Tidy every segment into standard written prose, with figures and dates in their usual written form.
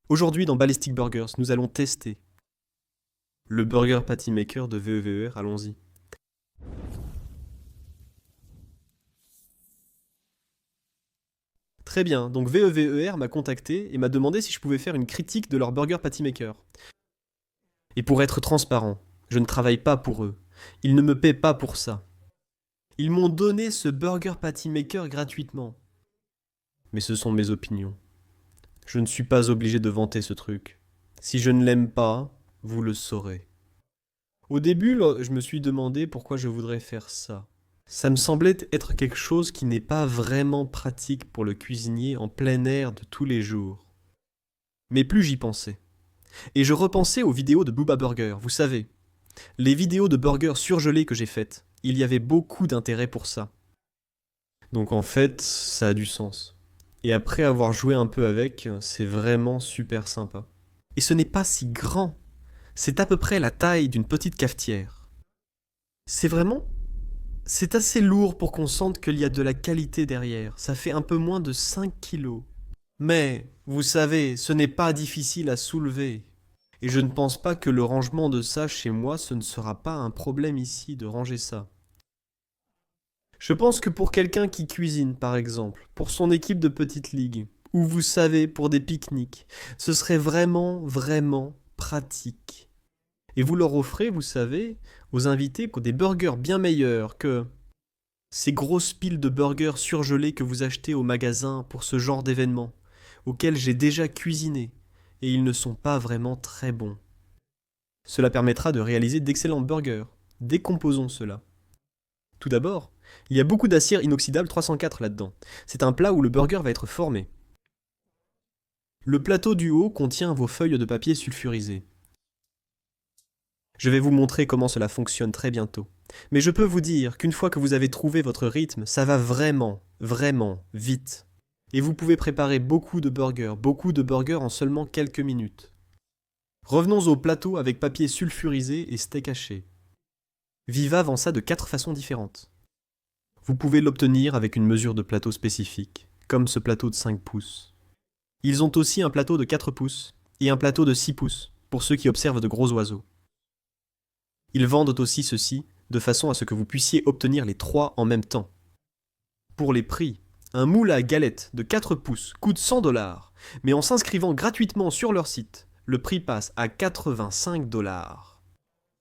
Aujourd'hui dans Ballistic Burgers, nous allons tester le Burger Patty Maker de VEVER, allons-y. Très bien, donc VEVER m'a contacté et m'a demandé si je pouvais faire une critique de leur Burger Patty Maker. Et pour être transparent, je ne travaille pas pour eux. Ils ne me paient pas pour ça. Ils m'ont donné ce Burger Patty Maker gratuitement. Mais ce sont mes opinions. Je ne suis pas obligé de vanter ce truc. Si je ne l'aime pas, vous le saurez. Au début, je me suis demandé pourquoi je voudrais faire ça. Ça me semblait être quelque chose qui n'est pas vraiment pratique pour le cuisinier en plein air de tous les jours. Mais plus j'y pensais. Et je repensais aux vidéos de Booba Burger, vous savez. Les vidéos de burgers surgelés que j'ai faites. Il y avait beaucoup d'intérêt pour ça. Donc en fait, ça a du sens. Et après avoir joué un peu avec, c'est vraiment super sympa. Et ce n'est pas si grand. C'est à peu près la taille d'une petite cafetière. C'est vraiment C'est assez lourd pour qu'on sente qu'il y a de la qualité derrière. Ça fait un peu moins de 5 kilos. Mais, vous savez, ce n'est pas difficile à soulever. Et je ne pense pas que le rangement de ça chez moi, ce ne sera pas un problème ici de ranger ça. Je pense que pour quelqu'un qui cuisine, par exemple, pour son équipe de petite ligue, ou vous savez, pour des pique-niques, ce serait vraiment, vraiment pratique. Et vous leur offrez, vous savez, aux invités des burgers bien meilleurs que ces grosses piles de burgers surgelés que vous achetez au magasin pour ce genre d'événement, auxquels j'ai déjà cuisiné, et ils ne sont pas vraiment très bons. Cela permettra de réaliser d'excellents burgers. Décomposons cela. Tout d'abord, il y a beaucoup d'acier inoxydable 304 là-dedans. C'est un plat où le burger va être formé. Le plateau du haut contient vos feuilles de papier sulfurisées. Je vais vous montrer comment cela fonctionne très bientôt. Mais je peux vous dire qu'une fois que vous avez trouvé votre rythme, ça va vraiment, vraiment vite. Et vous pouvez préparer beaucoup de burgers en seulement quelques minutes. Revenons au plateau avec papier sulfurisé et steak haché. Viva vend ça de 4 façons différentes. Vous pouvez l'obtenir avec une mesure de plateau spécifique, comme ce plateau de 5 pouces. Ils ont aussi un plateau de 4 pouces et un plateau de 6 pouces, pour ceux qui observent de gros oiseaux. Ils vendent aussi ceci de façon à ce que vous puissiez obtenir les 3 en même temps. Pour les prix, un moule à galettes de 4 pouces coûte 100$, mais en s'inscrivant gratuitement sur leur site, le prix passe à 85$.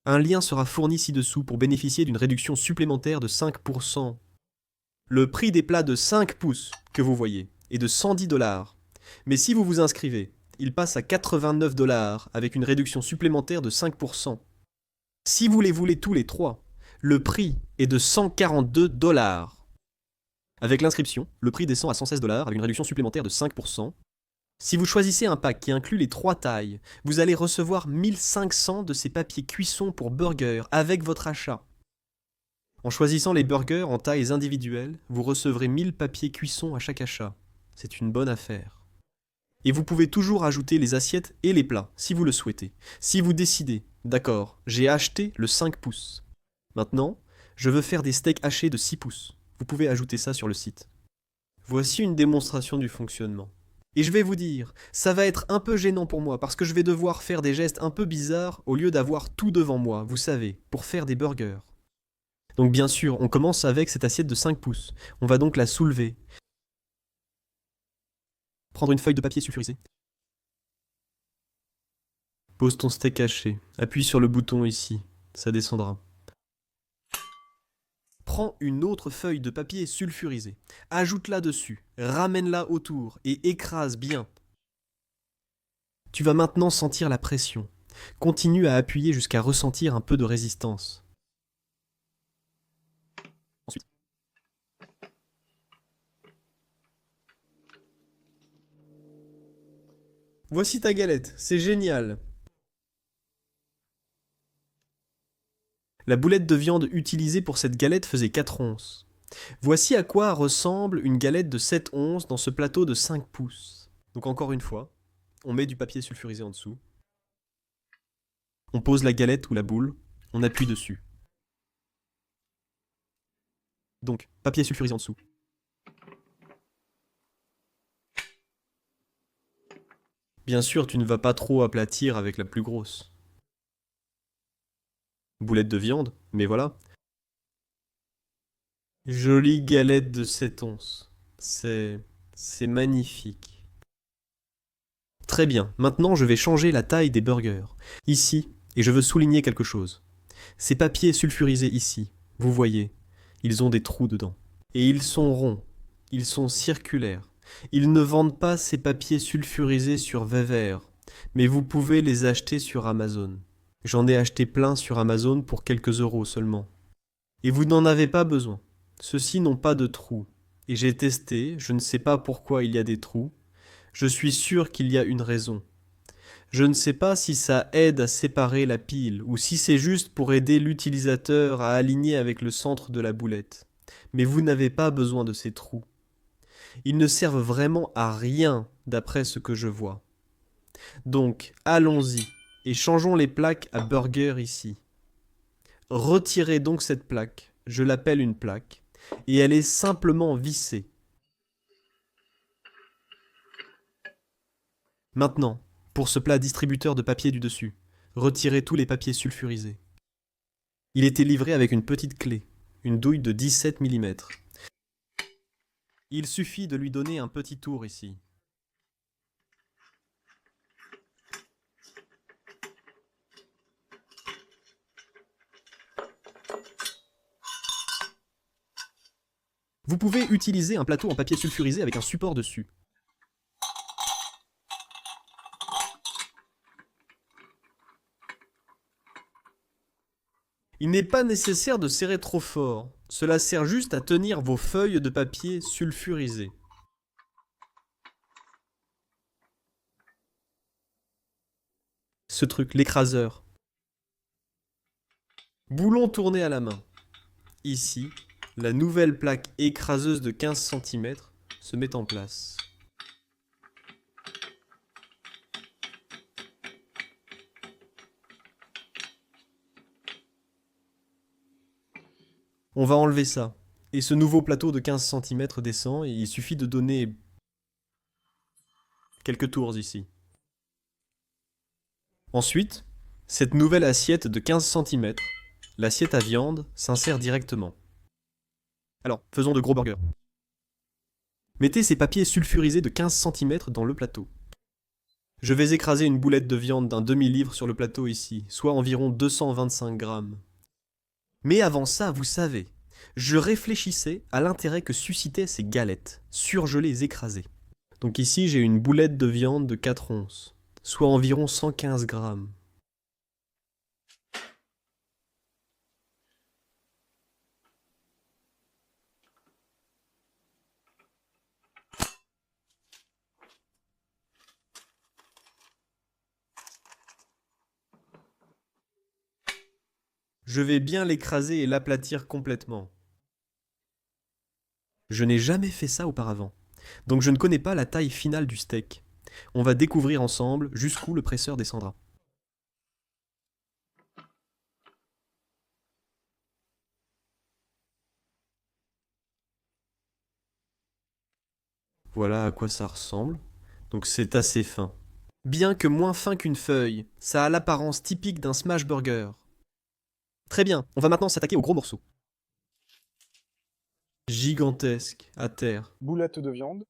Un lien sera fourni ci-dessous pour bénéficier d'une réduction supplémentaire de 5%. Le prix des plats de 5 pouces que vous voyez est de 110$, mais si vous vous inscrivez, il passe à 89$ avec une réduction supplémentaire de 5%. Si vous les voulez tous les 3, le prix est de 142$. Avec l'inscription, le prix descend à 116$ avec une réduction supplémentaire de 5%. Si vous choisissez un pack qui inclut les 3 tailles, vous allez recevoir 1500 de ces papiers cuisson pour burgers avec votre achat. En choisissant les burgers en tailles individuelles, vous recevrez 1000 papiers cuisson à chaque achat. C'est une bonne affaire. Et vous pouvez toujours ajouter les assiettes et les plats, si vous le souhaitez. Si vous décidez, d'accord, j'ai acheté le 5 pouces. Maintenant, je veux faire des steaks hachés de 6 pouces. Vous pouvez ajouter ça sur le site. Voici une démonstration du fonctionnement. Et je vais vous dire, ça va être un peu gênant pour moi parce que je vais devoir faire des gestes un peu bizarres au lieu d'avoir tout devant moi, vous savez, pour faire des burgers. Donc bien sûr, on commence avec cette assiette de 5 pouces. On va donc la soulever. Prendre une feuille de papier sulfurisé. Pose ton steak haché. Appuie sur le bouton ici. Ça descendra. Prends une autre feuille de papier sulfurisé. Ajoute-la dessus. Ramène-la autour et écrase bien. Tu vas maintenant sentir la pression. Continue à appuyer jusqu'à ressentir un peu de résistance. Ensuite, voici ta galette, c'est génial. La boulette de viande utilisée pour cette galette faisait 4 onces. Voici à quoi ressemble une galette de 7 onces dans ce plateau de 5 pouces. Donc encore une fois, on met du papier sulfurisé en dessous. On pose la galette ou la boule, on appuie dessus. Donc, papier sulfurisé en dessous. Bien sûr, tu ne vas pas trop aplatir avec la plus grosse. Boulette de viande, mais voilà. Jolie galette de 7 onces. C'est... c'est magnifique. Très bien, maintenant je vais changer la taille des burgers. Ici, et je veux souligner quelque chose. Ces papiers sulfurisés ici, vous voyez, ils ont des trous dedans. Et ils sont ronds, ils sont circulaires. Ils ne vendent pas ces papiers sulfurisés sur Vever, mais vous pouvez les acheter sur Amazon. J'en ai acheté plein sur Amazon pour quelques euros seulement. Et vous n'en avez pas besoin. Ceux-ci n'ont pas de trous. Et j'ai testé, je ne sais pas pourquoi il y a des trous. Je suis sûr qu'il y a une raison. Je ne sais pas si ça aide à séparer la pile ou si c'est juste pour aider l'utilisateur à aligner avec le centre de la boulette. Mais vous n'avez pas besoin de ces trous. Ils ne servent vraiment à rien d'après ce que je vois. Donc, allons-y et changeons les plaques à burger ici. Retirez donc cette plaque, je l'appelle une plaque, et elle est simplement vissée. Maintenant, pour ce plat distributeur de papier du dessus, retirez tous les papiers sulfurisés. Il était livré avec une petite clé, une douille de 17 mm. Il suffit de lui donner un petit tour ici. Vous pouvez utiliser un plateau en papier sulfurisé avec un support dessus. Il n'est pas nécessaire de serrer trop fort. Cela sert juste à tenir vos feuilles de papier sulfurisées. Ce truc, l'écraseur. Boulon tourné à la main. Ici, la nouvelle plaque écraseuse de 15 cm se met en place. On va enlever ça. Et ce nouveau plateau de 15 cm descend et il suffit de donner quelques tours ici. Ensuite, cette nouvelle assiette de 15 cm, l'assiette à viande, s'insère directement. Alors, faisons de gros burgers. Mettez ces papiers sulfurisés de 15 cm dans le plateau. Je vais écraser une boulette de viande d'un demi-livre sur le plateau ici, soit environ 225 grammes. Mais avant ça, vous savez, je réfléchissais à l'intérêt que suscitaient ces galettes, surgelées écrasées. Donc ici, j'ai une boulette de viande de 4 onces, soit environ 115 grammes. Je vais bien l'écraser et l'aplatir complètement. Je n'ai jamais fait ça auparavant, donc je ne connais pas la taille finale du steak. On va découvrir ensemble jusqu'où le presseur descendra. Voilà à quoi ça ressemble. Donc c'est assez fin. Bien que moins fin qu'une feuille, ça a l'apparence typique d'un smash burger. Très bien, on va maintenant s'attaquer aux gros morceaux. Gigantesque, à terre. Boulette de viande.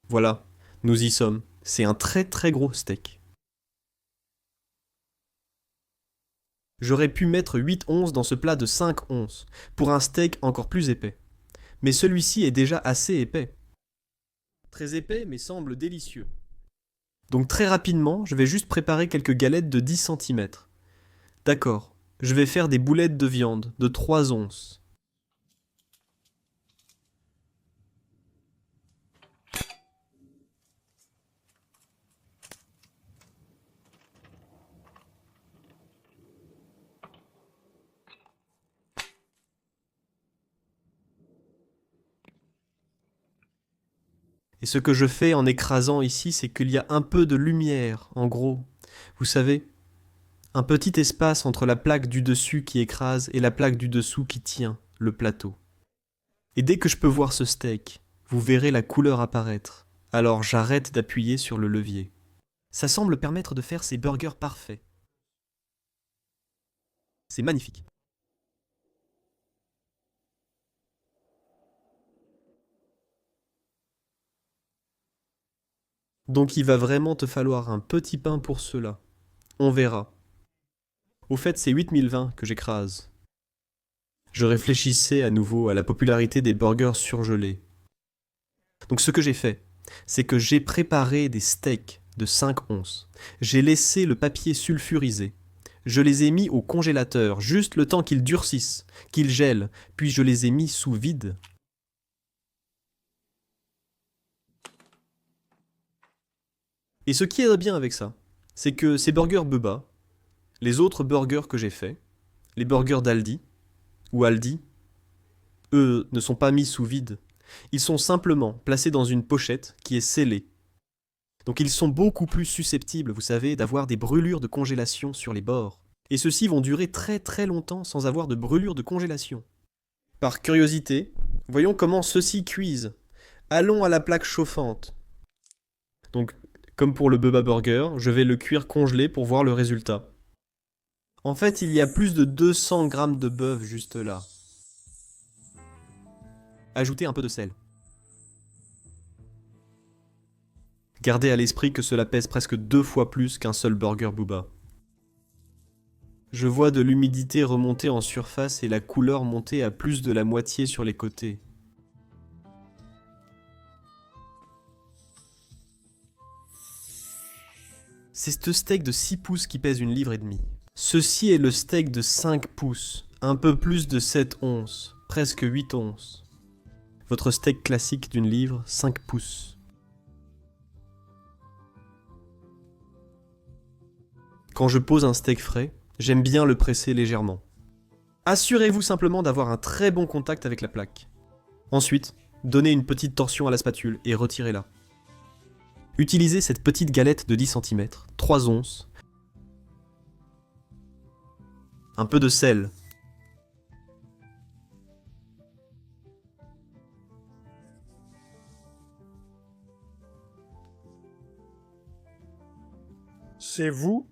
Voilà, nous y sommes. C'est un très très gros steak. J'aurais pu mettre 8 onces dans ce plat de 5 onces, pour un steak encore plus épais. Mais celui-ci est déjà assez épais. Très épais mais semble délicieux. Donc très rapidement, je vais juste préparer quelques galettes de 10 cm. D'accord, je vais faire des boulettes de viande de 3 onces. Et ce que je fais en écrasant ici, c'est qu'il y a un peu de lumière, en gros. Vous savez, un petit espace entre la plaque du dessus qui écrase et la plaque du dessous qui tient le plateau. Et dès que je peux voir ce steak, vous verrez la couleur apparaître. Alors j'arrête d'appuyer sur le levier. Ça semble permettre de faire ces burgers parfaits. C'est magnifique. Donc il va vraiment te falloir un petit pain pour cela. On verra. Au fait, c'est 8020 que j'écrase. Je réfléchissais à nouveau à la popularité des burgers surgelés. Donc ce que j'ai fait, c'est que j'ai préparé des steaks de 5 onces. J'ai laissé le papier sulfurisé. Je les ai mis au congélateur, juste le temps qu'ils durcissent, qu'ils gèlent, puis je les ai mis sous vide. Et ce qui est bien avec ça, c'est que ces burgers Bubba, les autres burgers que j'ai faits, les burgers d'Aldi, ou Aldi, eux ne sont pas mis sous vide. Ils sont simplement placés dans une pochette qui est scellée. Donc ils sont beaucoup plus susceptibles, vous savez, d'avoir des brûlures de congélation sur les bords. Et ceux-ci vont durer très très longtemps sans avoir de brûlures de congélation. Par curiosité, voyons comment ceux-ci cuisent. Allons à la plaque chauffante. Donc, comme pour le Bubba Burger, je vais le cuire congelé pour voir le résultat. En fait, il y a plus de 200 grammes de bœuf juste là. Ajoutez un peu de sel. Gardez à l'esprit que cela pèse presque 2 fois plus qu'un seul burger Bubba. Je vois de l'humidité remonter en surface et la couleur monter à plus de la moitié sur les côtés. C'est ce steak de 6 pouces qui pèse 1,5 livre. Ceci est le steak de 5 pouces, un peu plus de 7 onces, presque 8 onces. Votre steak classique d'1 livre, 5 pouces. Quand je pose un steak frais, j'aime bien le presser légèrement. Assurez-vous simplement d'avoir un très bon contact avec la plaque. Ensuite, donnez une petite torsion à la spatule et retirez-la. Utilisez cette petite galette de 10 cm, 3 onces, un peu de sel. C'est vous?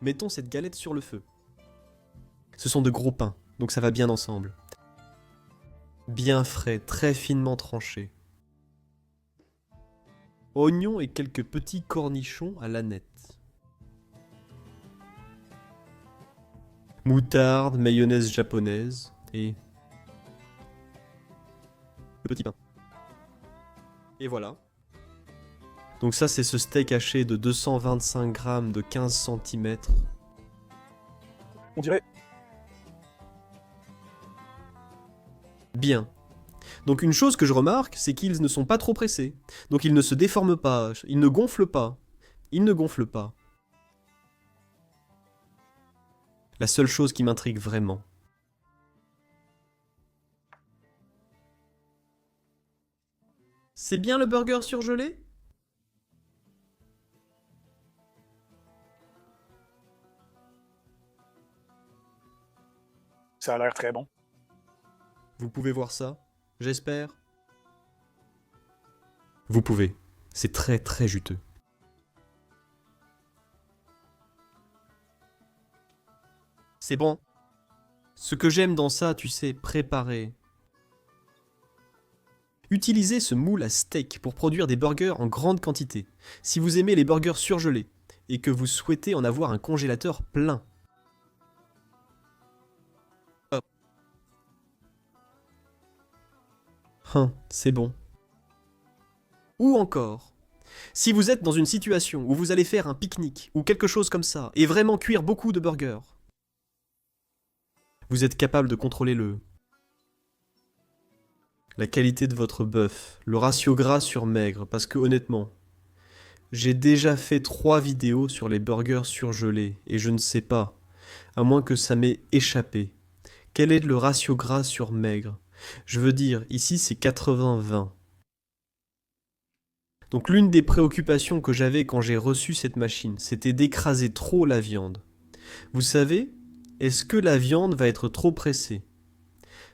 Mettons cette galette sur le feu. Ce sont de gros pains, donc ça va bien ensemble. Bien frais, très finement tranchés. Oignons et quelques petits cornichons à l'aneth. Moutarde, mayonnaise japonaise et le petit pain. Et voilà. Donc ça c'est ce steak haché de 225 grammes de 15 cm. On dirait... Bien. Donc une chose que je remarque, c'est qu'ils ne sont pas trop pressés. Donc ils ne se déforment pas, ils ne gonflent pas. Ils ne gonflent pas. La seule chose qui m'intrigue vraiment. C'est bien le burger surgelé ? Ça a l'air très bon. Vous pouvez voir ça, j'espère. Vous pouvez. C'est très très juteux. C'est bon. Ce que j'aime dans ça, tu sais, préparer. Utilisez ce moule à steak pour produire des burgers en grande quantité. Si vous aimez les burgers surgelés et que vous souhaitez en avoir un congélateur plein. Hop. C'est bon. Ou encore, si vous êtes dans une situation où vous allez faire un pique-nique ou quelque chose comme ça et vraiment cuire beaucoup de burgers, vous êtes capable de contrôler la qualité de votre bœuf, le ratio gras sur maigre, parce que honnêtement, j'ai déjà fait 3 vidéos sur les burgers surgelés et je ne sais pas, à moins que ça m'ait échappé, Quel est le ratio gras sur maigre? Je veux dire, ici c'est 80-20. Donc l'une des préoccupations que j'avais quand j'ai reçu cette machine, c'était d'écraser trop la viande. Vous savez, est-ce que la viande va être trop pressée?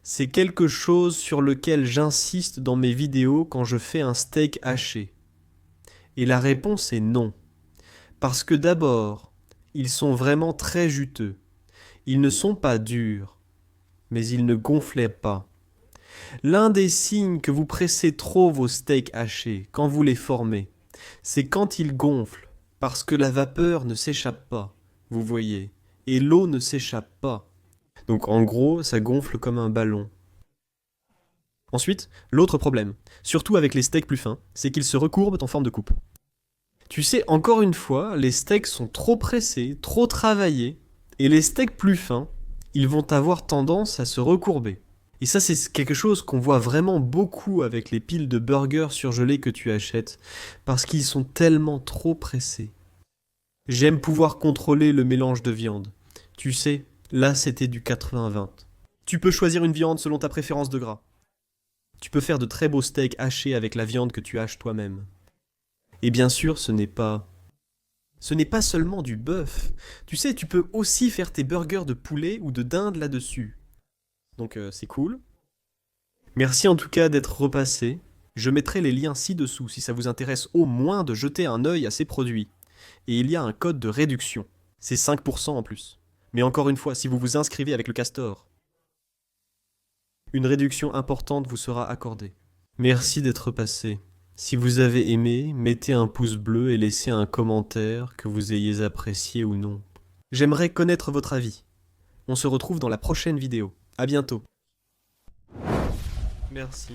C'est quelque chose sur lequel j'insiste dans mes vidéos quand je fais un steak haché. Et la réponse est non. Parce que d'abord, ils sont vraiment très juteux. Ils ne sont pas durs, mais ils ne gonflaient pas. L'un des signes que vous pressez trop vos steaks hachés quand vous les formez, c'est quand ils gonflent, parce que la vapeur ne s'échappe pas, vous voyez, et l'eau ne s'échappe pas. Donc en gros, ça gonfle comme un ballon. Ensuite, l'autre problème, surtout avec les steaks plus fins, c'est qu'ils se recourbent en forme de coupe. Tu sais, encore une fois, les steaks sont trop pressés, trop travaillés, et les steaks plus fins, ils vont avoir tendance à se recourber. Et ça, c'est quelque chose qu'on voit vraiment beaucoup avec les piles de burgers surgelés que tu achètes, parce qu'ils sont tellement trop pressés. J'aime pouvoir contrôler le mélange de viande. Tu sais, là c'était du 80-20. Tu peux choisir une viande selon ta préférence de gras. Tu peux faire de très beaux steaks hachés avec la viande que tu haches toi-même. Et bien sûr, ce n'est pas seulement du bœuf. Tu sais, tu peux aussi faire tes burgers de poulet ou de dinde là-dessus. Donc c'est cool. Merci en tout cas d'être repassé. Je mettrai les liens ci-dessous si ça vous intéresse au moins de jeter un œil à ces produits. Et il y a un code de réduction. C'est 5% en plus. Mais encore une fois, si vous vous inscrivez avec le Castor, une réduction importante vous sera accordée. Merci d'être passé. Si vous avez aimé, mettez un pouce bleu et laissez un commentaire que vous ayez apprécié ou non. J'aimerais connaître votre avis. On se retrouve dans la prochaine vidéo. À bientôt. Merci.